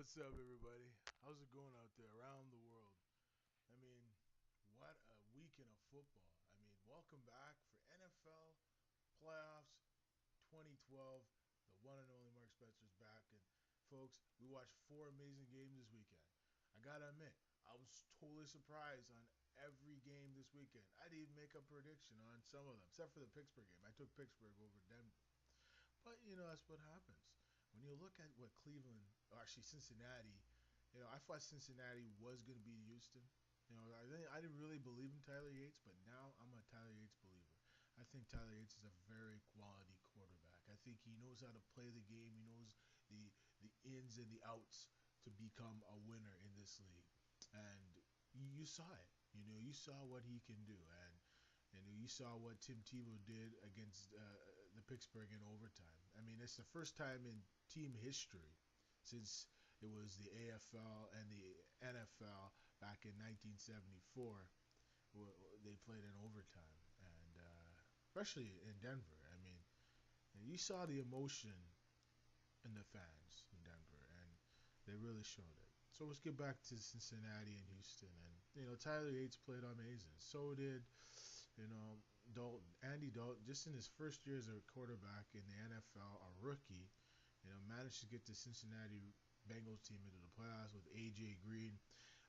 What's up, everybody? How's it going out there around the world? I mean, what a weekend of football. I mean, welcome back for NFL playoffs 2012. The one and only Mark Spencer's back. And, folks, we watched four amazing games this weekend. I gotta admit, I was totally surprised on every game this weekend. I didn't even make a prediction on some of them, except for the Pittsburgh game. I took Pittsburgh over Denver. But that's what happens when you look at what Cleveland, or actually Cincinnati. I thought Cincinnati was going to beat Houston. I didn't really believe in Tyler Yates, but now I'm a Tyler Yates believer. I think Tyler Yates is a very quality quarterback. I think he knows how to play the game. He knows the the ins and the outs to become a winner in this league, and you saw it. You saw what he can do, and you saw what Tim Tebow did against the Pittsburgh in overtime. I mean, it's the first time in team history since it was the AFL and the NFL back in 1974. They played in overtime, and especially in Denver. I mean, you saw the emotion in the fans in Denver, and they really showed it. So let's get back to Cincinnati and Houston, and Tyler Yates played amazing. So did Dalton, Andy Dalton, just in his first year as a quarterback in the NFL, a rookie, managed to get the Cincinnati Bengals team into the playoffs with AJ Green.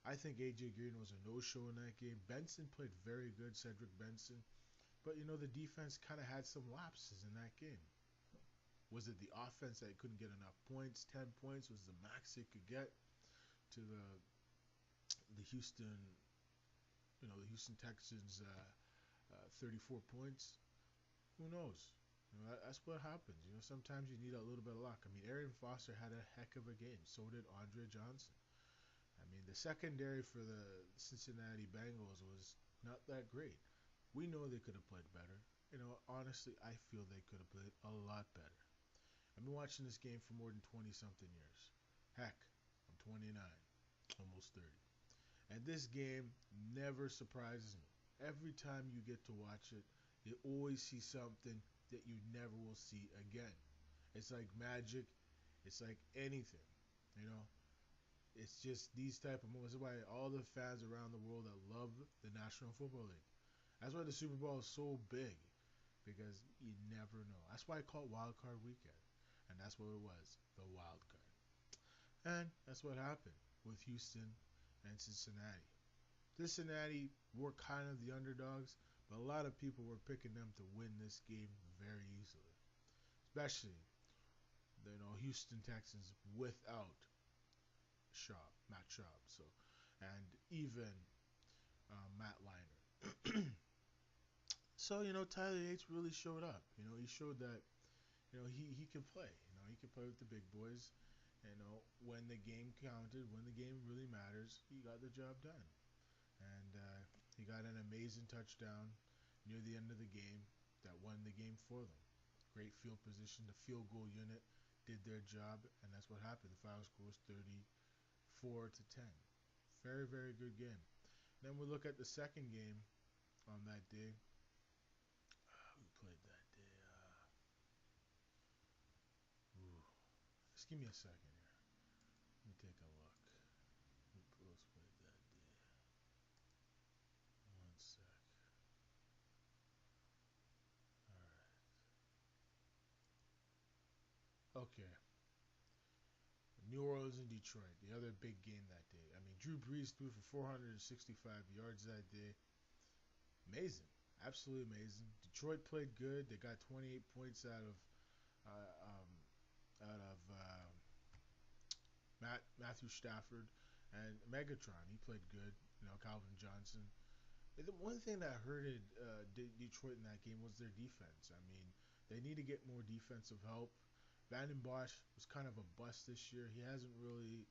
I think AJ Green was a no-show in that game. Benson played very good, Cedric Benson, but the defense kind of had some lapses in that game. Was it the offense that couldn't get enough points? 10 points was the max it could get to the Houston Texans 34 points. Who knows? That's what happens. Sometimes you need a little bit of luck. I mean, Arian Foster had a heck of a game. So did Andre Johnson. I mean, the secondary for the Cincinnati Bengals was not that great. We know they could have played better. Honestly, I feel they could have played a lot better. I've been watching this game for more than 20 something years. Heck, I'm 29, almost 30. And this game never surprises me. Every time you get to watch it, you always see something that you never will see again. It's like magic. It's like anything. You know, it's just these type of moments. That's why all the fans around the world that love the National Football League. That's why the Super Bowl is so big, because you never know. That's why I call it Wild Card Weekend, and that's what it was, the Wild Card. And that's what happened with Houston and Cincinnati. Cincinnati were kind of the underdogs, but a lot of people were picking them to win this game very easily, especially Houston Texans without Matt Schaub, and even Matt Leinart. So Tyler Yates really showed up. He showed that he can play. He can play with the big boys. When the game counted, when the game really matters, he got the job done. And he got an amazing touchdown near the end of the game that won the game for them. Great field position. The field goal unit did their job, and that's what happened. The final score was 34-10. Very, very good game. Then we look at the second game on that day. Who played that day? Just give me a second here. Let me take a look. Who else played that day? One sec. All right. Okay. New Orleans and Detroit, the other big game that day. I mean, Drew Brees threw for 465 yards that day. Amazing. Absolutely amazing. Detroit played good. They got 28 points uh, um, out of Matthew Stafford and Megatron. He played good. Calvin Johnson. The one thing that hurted Detroit in that game was their defense. I mean, they need to get more defensive help. Vanden Bosch was kind of a bust this year. He hasn't really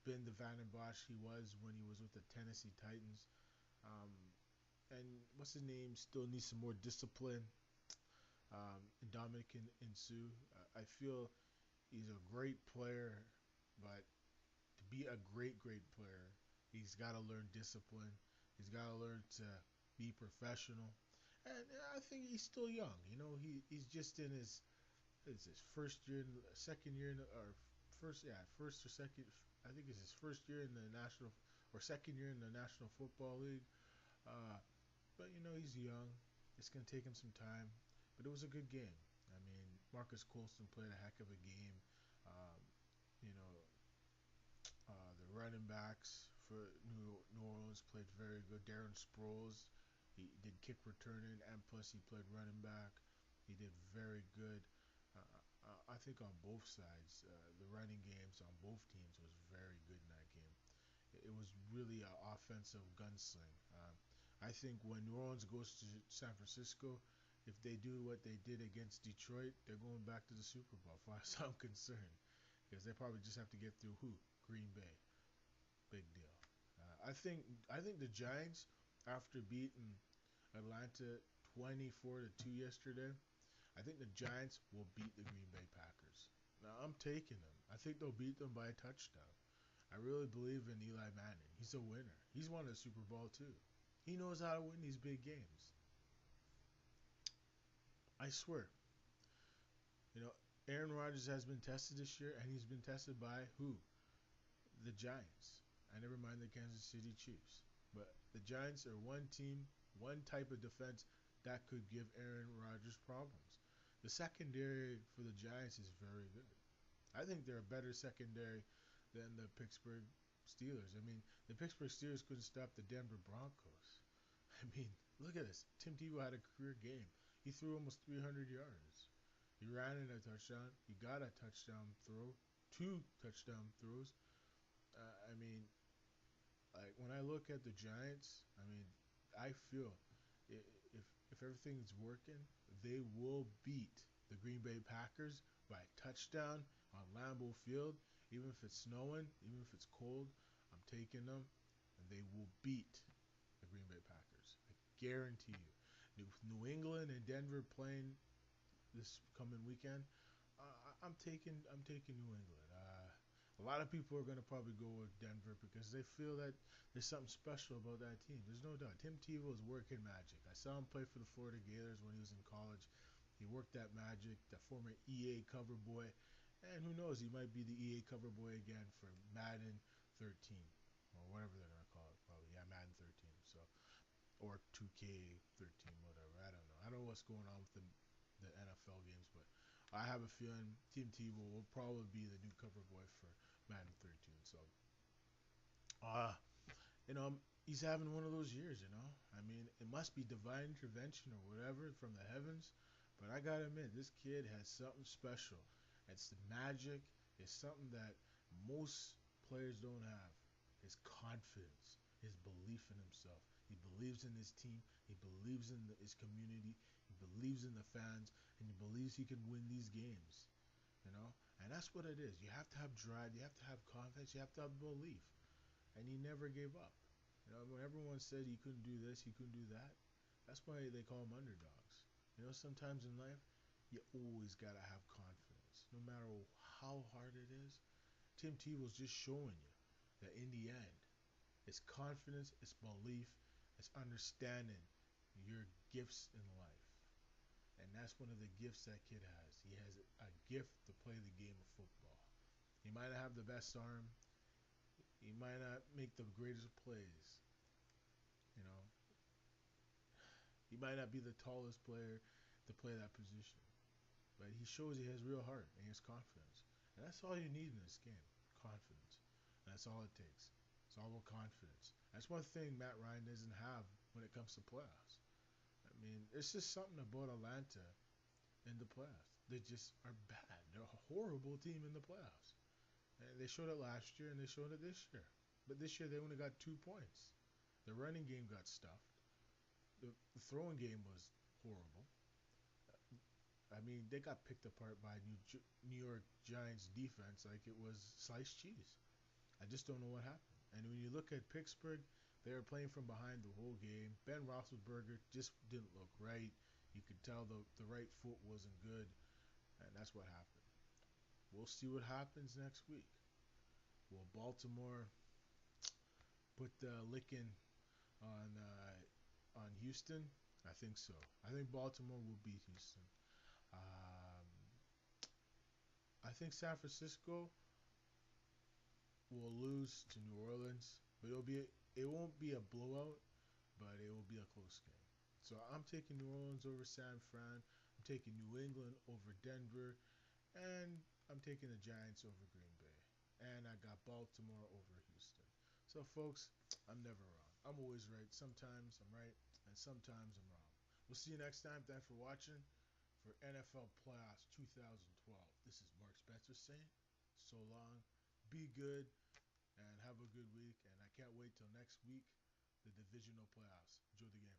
been the Vanden Bosch he was when he was with the Tennessee Titans. Um, and what's his name? Still needs some more discipline. Dominic Sue. I feel he's a great player, but to be a great player, he's got to learn discipline. He's got to learn to be professional. And I think he's still young. He's just in his first year, second year, or first or second I think it's his first year in the national or second year in the National Football League. Uh, but he's young. It's gonna take him some time. But it was a good game. I mean, Marcus Colston played a heck of a game. Um, you know, the running backs for New Orleans played very good. Darren Sproles, he did kick returning, and plus he played running back. He did very good. I think on both sides, the running games on both teams was very good in that game. It was really an offensive gunsling. I think when New Orleans goes to San Francisco, if they do what they did against Detroit, they're going back to the Super Bowl, as far as I'm concerned, because they probably just have to get through who? Green Bay. Big deal. I think the Giants, after beating Atlanta 24 to 2 yesterday, I think the Giants will beat the Green Bay Packers. Now I'm taking them. I think they'll beat them by a touchdown. I really believe in Eli Manning. He's a winner. He's won a Super Bowl too. He knows how to win these big games. I swear. You know, Aaron Rodgers has been tested this year, and he's been tested by who? The Giants. I never mind the Kansas City Chiefs. But the Giants are one team, one type of defense that could give Aaron Rodgers problems. The secondary for the Giants is very good. I think they're a better secondary than the Pittsburgh Steelers. I mean, the Pittsburgh Steelers couldn't stop the Denver Broncos. I mean, look at this. Tim Tebow had a career game. He threw almost 300 yards. He ran in a touchdown. He got a touchdown throw, two touchdown throws. I mean, like when I look at the Giants, I mean, I feel if everything's working, they will beat the Green Bay Packers by a touchdown on Lambeau Field. Even if it's snowing, even if it's cold, I'm taking them, and they will beat the Green Bay Packers. I guarantee you. New England and Denver playing this coming weekend. I'm taking New England. A lot of people are going to probably go with Denver because they feel that there's something special about that team. There's no doubt. Tim Tebow is working magic. I saw him play for the Florida Gators when he was in college. He worked that magic, that former EA cover boy. And who knows, he might be the EA cover boy again for Madden 13 or whatever they're going to call it. Probably, yeah, Madden 13. So, or 2K13, whatever. I don't know what's going on with the NFL games, but I have a feeling Tim Tebow will probably be the new cover boy for Madden 13. So, uh, you know, he's having one of those years, I mean, it must be divine intervention or whatever from the heavens, but I gotta admit, this kid has something special. It's the magic. It's something that most players don't have. His confidence, his belief in himself. He believes in his team. He believes in his community. He believes in the fans, and he believes he can win these games. And that's what it is. You have to have drive. You have to have confidence. You have to have belief. And he never gave up. When everyone said he couldn't do this, he couldn't do that, that's why they call him underdogs. Sometimes in life, you always got to have confidence. No matter how hard it is, Tim Tebow's just showing you that in the end, it's confidence, it's belief, it's understanding your gifts in life. And that's one of the gifts that kid has. He has a gift to play the game of football. He might not have the best arm. He might not make the greatest plays. You know, he might not be the tallest player to play that position. But he shows he has real heart and he has confidence. And that's all you need in this game. Confidence. And that's all it takes. It's all about confidence. That's one thing Matt Ryan doesn't have when it comes to playoffs. I mean, it's just something about Atlanta in the playoffs. They just are bad. They're a horrible team in the playoffs. And they showed it last year and they showed it this year. But this year they only got 2 points. The running game got stuffed. The throwing game was horrible. I mean, they got picked apart by New York Giants defense like it was sliced cheese. I just don't know what happened. And when you look at Pittsburgh, they were playing from behind the whole game. Ben Roethlisberger just didn't look right. You could tell the right foot wasn't good, and that's what happened. We'll see what happens next week. Will Baltimore put the licking on Houston? I think so. I think Baltimore will beat Houston. Um, I think San Francisco will lose to New Orleans, but it won't be a blowout, but it will be a close game. So I'm taking New Orleans over San Fran. I'm taking New England over Denver, and I'm taking the Giants over Green Bay. And I got Baltimore over Houston. So folks, I'm never wrong. I'm always right. Sometimes I'm right, and sometimes I'm wrong. We'll see you next time. Thanks for watching for NFL Playoffs 2012. This is Mark Spencer saying so long. Be good and have a good week. And I can't wait till next week, the divisional playoffs. Enjoy the game.